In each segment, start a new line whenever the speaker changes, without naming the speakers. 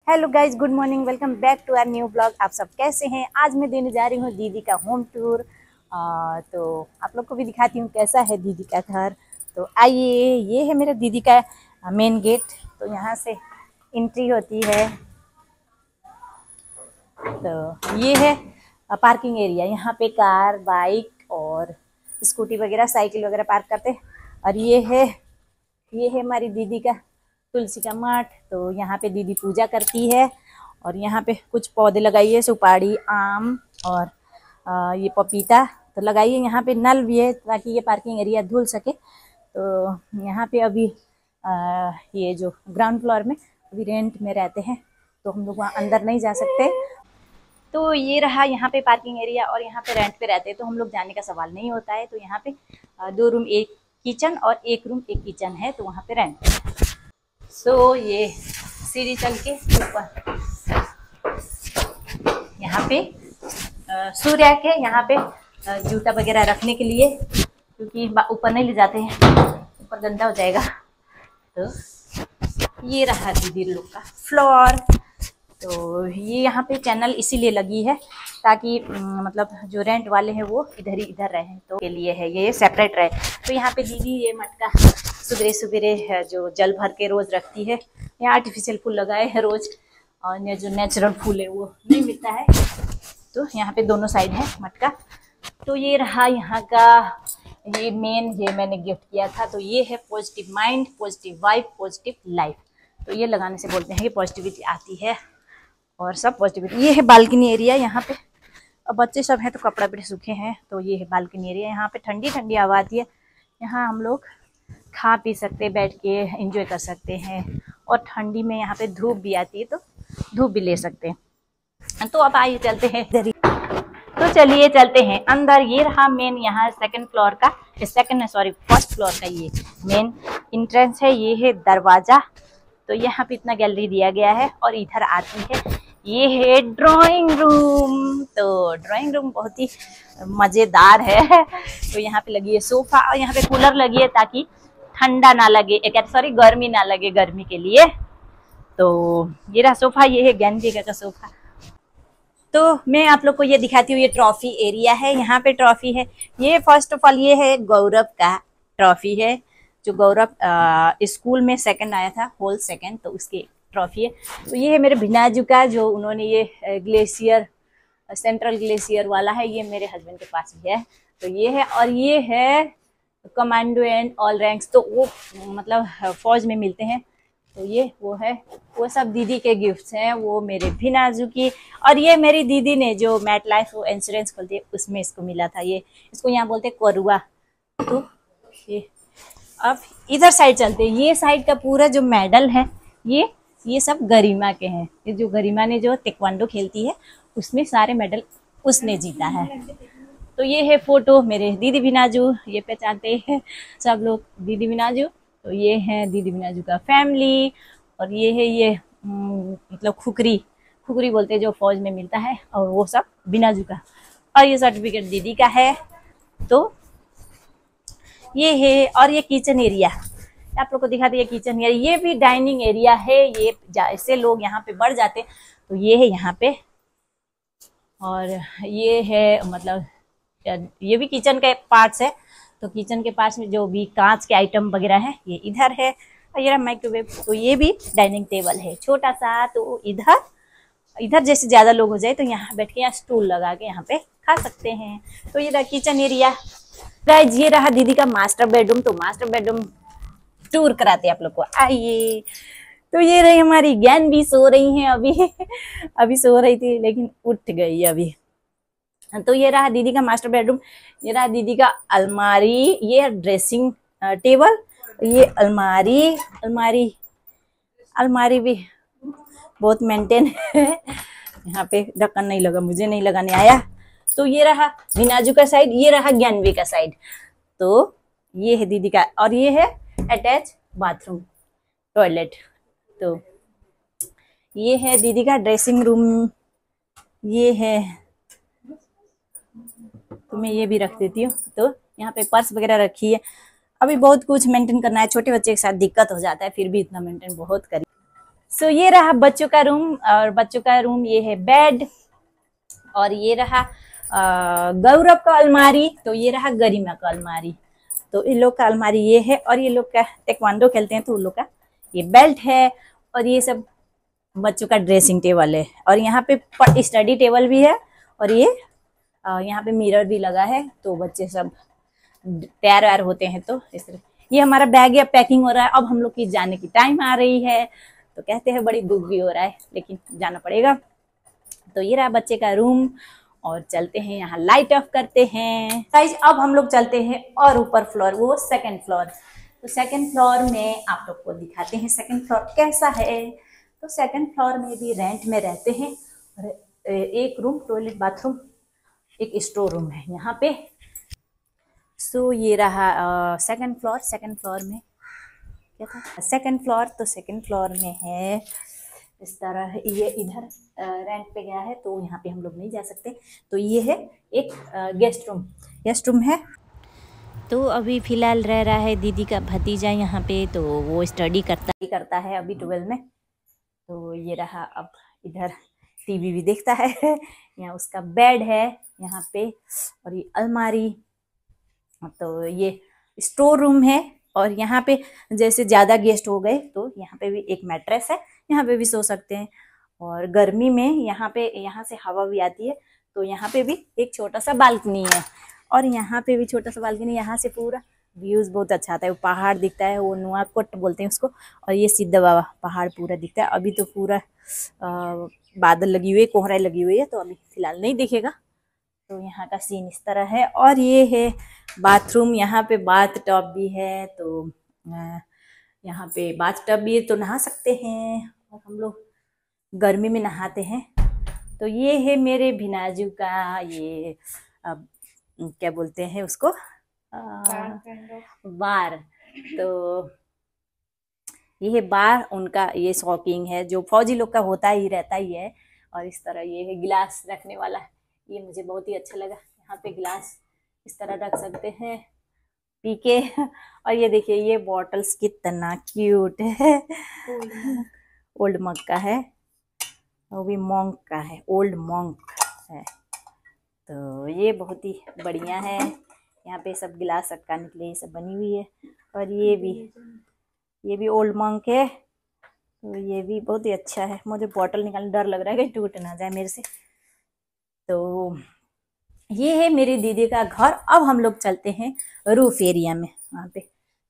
Hello guys, good morning. Welcome back to our new blog. आप सब कैसे हैं? आज मैं देने जा रही हूँ दीदी का होम टूर। तो आप लोग को भी दिखाती हूँ कैसा है दीदी का घर। तो आइए, ये है मेरे दीदी का मेन गेट। तो यहाँ से एंट्री होती है। तो ये है पार्किंग एरिया। यहाँ पे कार, बाइक और स्कूटी वगैरह, साइकिल वगैरह पार्क करते हैं। और ये है हमारी दीदी का तुलसी का मठ। तो यहाँ पे दीदी पूजा करती है। और यहाँ पे कुछ पौधे लगाइए, सुपारी, आम और ये पपीता तो लगाइए। यहाँ पे नल भी है ताकि ये पार्किंग एरिया धुल सके। तो यहाँ पे अभी ये जो ग्राउंड फ्लोर में अभी रेंट में रहते हैं, तो हम लोग वहाँ अंदर नहीं जा सकते। तो ये रहा यहाँ पे पार्किंग एरिया। और यहाँ पे रेंट पे रहते हैं तो हम लोग जाने का सवाल नहीं होता है। तो यहाँ पे 2 रूम 1 किचन और 1 रूम 1 किचन है, तो वहाँ पे रेंट है। सो ये सीढ़ी चल के ऊपर यहाँ पे सूर्य के यहाँ पे जूता वगैरह रखने के लिए, क्योंकि ऊपर नहीं ले जाते हैं, ऊपर गंदा हो जाएगा। तो ये रहा दीदी लोग का फ्लोर। तो ये यहाँ पे चैनल इसीलिए लगी है ताकि मतलब जो रेंट वाले हैं वो इधर ही इधर रहें, तो के लिए है ये सेपरेट रहे। तो यहाँ पे दीदी ये मटका सुबह सुबह जो जल भर के रोज रखती है। यहाँ आर्टिफिशियल फूल लगाए हैं रोज, और ये जो नेचुरल फूल है वो नहीं मिलता है। तो यहाँ पे दोनों साइड है मटका। तो ये रहा यहाँ का ये मेन, ये मैंने गिफ्ट किया था। तो ये है positive mind, positive vibe, positive life. तो ये लगाने से बोलते हैं कि पॉजिटिविटी आती है और सब पॉजिटिविटी। ये है बालकनी एरिया। यहाँ पे अब बच्चे सब हैं तो कपड़ा भी सूखे हैं। तो ये है बालकनी एरिया। यहाँ पे ठंडी ठंडी हवा आती है। यहाँ हम लोग खा पी सकते हैं, बैठ के एंजॉय कर सकते हैं। और ठंडी में यहाँ पे धूप भी आती है तो धूप भी ले सकते हैं। तो अब आइए चलते हैं इधर। तो चलिए चलते हैं अंदर। ये रहा मेन यहाँ फर्स्ट फ्लोर का ये मेन इंट्रेंस है। ये है दरवाजा। तो यहाँ पे इतना गैलरी दिया गया है। और इधर आती है, ये है ड्राइंग रूम। तो ड्राइंग रूम बहुत ही मजेदार है। तो यहाँ पे लगी है सोफा, और यहाँ पे कूलर लगी है ताकि ठंडा ना लगे, गर्मी ना लगे गर्मी के लिए। तो ये रहा सोफा। ये है गेंदे का सोफा। तो मैं आप लोग को ये दिखाती हूँ। ये ट्रॉफी एरिया है। यहाँ पे ट्रॉफी है। ये फर्स्ट ऑफ ऑल ये है गौरव का ट्रॉफी है, जो गौरव स्कूल में सेकंड आया था, होल सेकंड, तो उसकी ट्रॉफी है। तो ये है मेरे भिनाजू का, जो उन्होंने ये ग्लेशियर, सेंट्रल ग्लेशियर वाला है। ये मेरे हस्बैंड के पास भी है। तो ये है। और ये है कमांडो एंड ऑल रैंक्स। तो वो मतलब फौज में मिलते हैं। तो ये वो है, वो सब दीदी के गिफ्ट्स हैं, वो मेरे भिनाजू की। और ये मेरी दीदी ने जो मैट लाइफ इंश्योरेंस खोलती है उसमें इसको मिला था। ये इसको यहाँ बोलते हैं कोरुआ। तो ये अब इधर साइड चलते हैं। ये साइड का पूरा जो मेडल है ये सब गरिमा के हैं। ये जो गरिमा ने जो ताइक्वांडो खेलती है उसमें सारे मेडल उसने जीता है। तो ये है फोटो मेरे दीदी भिनाजू, ये पहचानते हैं सब लोग दीदी भिनाजू। तो ये है दीदी भिनाजू का फैमिली। और ये है ये मतलब खुकरी बोलते हैं, जो फौज में मिलता है, और वो सब भिनाजू का। और ये सर्टिफिकेट दीदी का है। तो ये है। और ये किचन एरिया आप लोग को दिखाते हैं। किचन एरिया, ये भी डाइनिंग एरिया है। ये जैसे लोग यहाँ पे बढ़ जाते तो ये है यहाँ पे। और ये है मतलब ये भी किचन के पार्ट्स है। तो किचन के पास में जो भी कांच के आइटम वगैरह है ये इधर है। और ये माइक्रोवेव। तो ये भी डाइनिंग टेबल है छोटा सा। तो इधर जैसे ज्यादा लोग हो जाए तो यहाँ बैठ के, यहाँ स्टूल लगा के यहाँ पे खा सकते हैं। तो ये रहा किचन एरिया। गाइस, ये रहा दीदी का मास्टर बेडरूम। तो मास्टर बेडरूम टूर कराते हैं आप लोग को, आइए। तो ये रही हमारी ज्ञान भी सो रही हैं अभी सो रही थी लेकिन उठ गई अभी। तो ये रहा दीदी का मास्टर बेडरूम। ये रहा दीदी का अलमारी। ये ड्रेसिंग टेबल। ये अलमारी भी बहुत मेंटेन है। यहाँ पे ढक्कन नहीं लगा, मुझे नहीं लगाने आया। तो ये रहा भिनाजू का साइड, ये रहा ज्ञानवी का साइड। तो ये है दीदी का। और ये है अटैच बाथरूम, टॉयलेट। तो ये है दीदी का ड्रेसिंग रूम। ये है, तो मैं ये भी रख देती हूँ। तो यहाँ पे पर्स वगैरह रखी है। अभी बहुत कुछ मेंटेन करना है, छोटे बच्चे के साथ दिक्कत हो जाता है, फिर भी इतना मेंटेन बहुत करी। सो ये रहा बच्चों का रूम, और बच्चों का रूम ये है बेड, और ये रहा गौरव का अलमारी, तो ये रहा गरिमा का अलमारी। तो इन लोग का अलमारी ये है, और ये लोग का टेक्वांडो खेलते हैं तो उन लोग का ये बेल्ट है, और ये सब बच्चों का ड्रेसिंग टेबल है, और यहाँ पे स्टडी टेबल भी है, और ये यहाँ पे मिरर भी लगा है, तो बच्चे सब तैयार वैयार होते हैं तो इस तरह। ये हमारा बैग या पैकिंग हो रहा है, अब हम लोग की जाने की टाइम आ रही है, तो कहते हैं बड़ी दुख भी हो रहा है लेकिन जाना पड़ेगा। तो ये रहा बच्चे का रूम, और चलते हैं यहाँ लाइट ऑफ करते हैं गाइस। अब हम लोग चलते हैं और ऊपर फ्लोर, वो सेकंड फ्लोर। तो सेकंड फ्लोर में आप लोग को दिखाते हैं सेकंड फ्लोर कैसा है। तो सेकंड फ्लोर में भी रेंट में रहते हैं, और एक रूम टॉयलेट बाथरूम एक स्टोर रूम है यहाँ पे। सो ये रहा सेकंड फ्लोर। सेकंड फ्लोर में क्या था, सेकंड फ्लोर, तो सेकंड फ्लोर में है इस तरह। ये इधर रेंट पे गया है, तो यहाँ पे हम लोग नहीं जा सकते। तो ये है एक गेस्ट रूम है। तो अभी फिलहाल रह रहा है दीदी का भतीजा यहाँ पे, तो वो स्टडी करता है अभी 12 में। तो ये रहा, अब इधर टीवी भी देखता है यहाँ उसका बेड है यहाँ पे, और ये अलमारी, तो ये स्टोर रूम है। और यहाँ पे जैसे ज़्यादा गेस्ट हो गए तो यहाँ पे भी एक मैट्रेस है, यहाँ पे भी सो सकते हैं। और गर्मी में यहाँ से हवा भी आती है, तो यहाँ पे भी एक छोटा सा बालकनी है, और यहाँ पे भी छोटा सा बालकनी। यहाँ से पूरा व्यूज़ बहुत अच्छा आता है, वो पहाड़ दिखता है, वो नुआकोट बोलते हैं उसको, और ये सिद्ध बाबा पहाड़ पूरा दिखता है। अभी तो पूरा बादल लगी हुई है, कोहरा लगी हुई है, तो अभी फिलहाल नहीं दिखेगा। तो यहाँ का सीन इस तरह है। और ये है बाथरूम, यहाँ पे बाथ टब भी है, तो यहाँ पे बाथ टब भी है, तो नहा सकते हैं, और हम लोग गर्मी में नहाते हैं। तो ये है मेरे भिनाजू का ये क्या बोलते हैं उसको, बार। तो ये है बार, उनका ये शॉपिंग है जो फौजी लोग का होता ही रहता ही है। और इस तरह ये है गिलास रखने वाला, ये मुझे बहुत ही अच्छा लगा। यहाँ पे गिलास इस तरह रख सकते हैं पी के। और ये देखिए ये बॉटल्स कितना क्यूट है, ओल्ड मग का है, वो भी मॉन्क का है, ओल्ड मॉन्क है। तो ये बहुत ही बढ़िया है। यहाँ पे सब गिलास अटकाने के लिए सब बनी हुई है। और ये भी ओल्ड मॉन्क है, तो ये भी बहुत ही अच्छा है। मुझे बॉटल निकालने डर लग रहा है कि टूट ना जाए मेरे से। तो ये है मेरी दीदी का घर। अब हम लोग चलते हैं रूफ एरिया में, वहाँ पे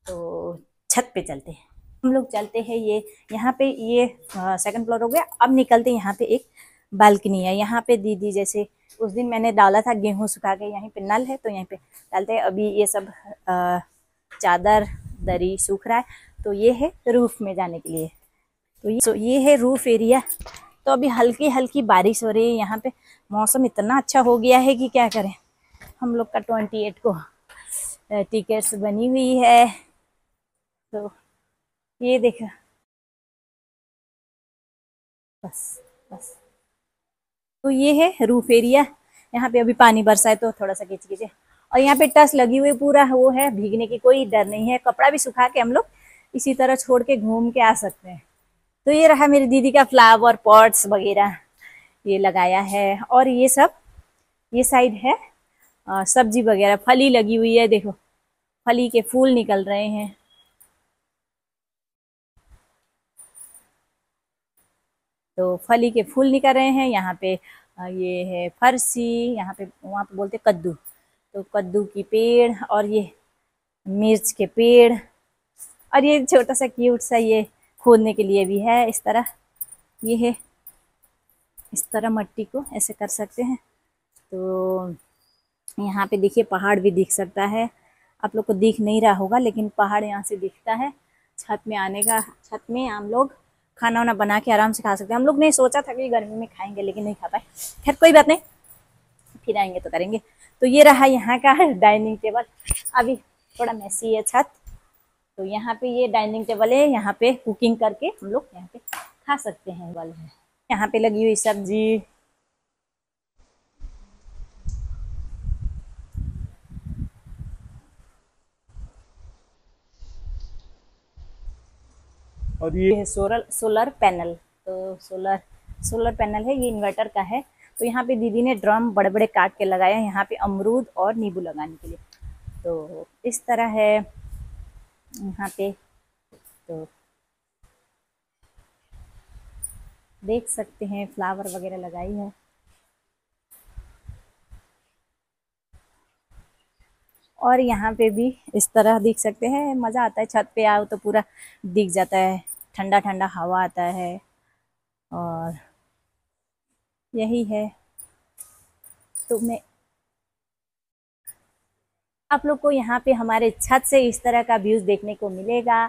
तो छत पे चलते हैं हम लोग। चलते हैं ये यहाँ पे, ये सेकंड फ्लोर हो गया। अब निकलते हैं, यहाँ पे एक बालकनी है। यहाँ पे दीदी जैसे उस दिन मैंने डाला था गेहूं सुखा के, यहीं पे नल है तो यहीं पे डालते हैं। अभी ये सब चादर दरी सूख रहा है, तो ये है रूफ में जाने के लिए। तो ये है रूफ एरिया। तो अभी हल्की हल्की बारिश हो रही है यहाँ पे, मौसम इतना अच्छा हो गया है कि क्या करें। हम लोग का 28 को टिकट्स बनी हुई है, तो ये देखो बस। तो ये है रूफ एरिया। यहाँ पे अभी पानी बरसा है तो थोड़ा सा खींच खींचे, और यहाँ पे टस लगी हुई पूरा वो है, भीगने की कोई डर नहीं है। कपड़ा भी सुखा के हम लोग इसी तरह छोड़ के घूम के आ सकते हैं। तो ये रहा मेरी दीदी का फ्लावर पॉट्स वगैरह ये लगाया है। और ये सब ये साइड है सब्जी वगैरह, फली लगी हुई है, देखो फली के फूल निकल रहे हैं। तो फली के फूल निकल रहे हैं। यहाँ पे ये है फरसी, यहाँ पे वहाँ पे बोलते कद्दू, तो कद्दू की पेड़, और ये मिर्च के पेड़, और ये छोटा सा क्यूट सा ये खोदने के लिए भी है इस तरह। ये है इस तरह मट्टी को ऐसे कर सकते हैं। तो यहाँ पे देखिए पहाड़ भी दिख सकता है, आप लोग को दिख नहीं रहा होगा लेकिन पहाड़ यहाँ से दिखता है। छत में आने का, छत में हम लोग खाना वाना बना के आराम से खा सकते हैं। हम लोग ने सोचा था कि गर्मी में खाएंगे लेकिन नहीं खा पाए, खैर कोई बात नहीं, फिर आएंगे तो करेंगे। तो ये रहा यहाँ का डाइनिंग टेबल। अभी थोड़ा मैसी है छत, तो यहाँ पे ये डाइनिंग टेबल है, यहाँ पे कुकिंग करके हम लोग यहाँ पे खा सकते हैं। यहाँ पे लगी हुई सब्जी,
और ये
है सोलर पैनल। तो सोलर पैनल है, ये इन्वर्टर का है। तो यहाँ पे दीदी ने ड्रम बड़े बड़े काट के लगाया है यहाँ पे अमरूद और नींबू लगाने के लिए। तो इस तरह है यहाँ पे। तो देख सकते हैं फ्लावर वगैरह लगाई है। और यहाँ पे भी इस तरह देख सकते हैं, मज़ा आता है। छत पे आओ तो पूरा दिख जाता है, ठंडा ठंडा हवा आता है। और यही है। तो मैं आप लोग को यहाँ पे हमारे छत से इस तरह का व्यूज देखने को मिलेगा।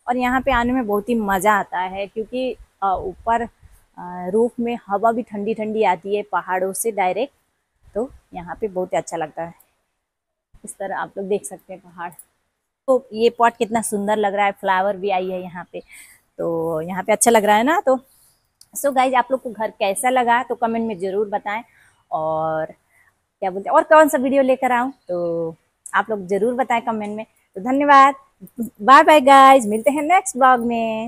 और यहाँ पे आने में बहुत ही मज़ा आता है, क्योंकि ऊपर रूफ में हवा भी ठंडी ठंडी आती है पहाड़ों से डायरेक्ट। तो यहाँ पे बहुत ही अच्छा लगता है। इस तरह आप लोग देख सकते हैं पहाड़। तो ये पॉट कितना सुंदर लग रहा है, फ्लावर भी आई है यहाँ पे। तो यहाँ पे अच्छा लग रहा है ना। तो सो गाइज, आप लोग को घर कैसा लगा तो कमेंट में ज़रूर बताएं। और क्या बोलते हैं, और कौन सा वीडियो लेकर आऊँ तो आप लोग ज़रूर बताएं कमेंट में। तो धन्यवाद, बाय बाय गाइज, मिलते हैं नेक्स्ट ब्लॉग में।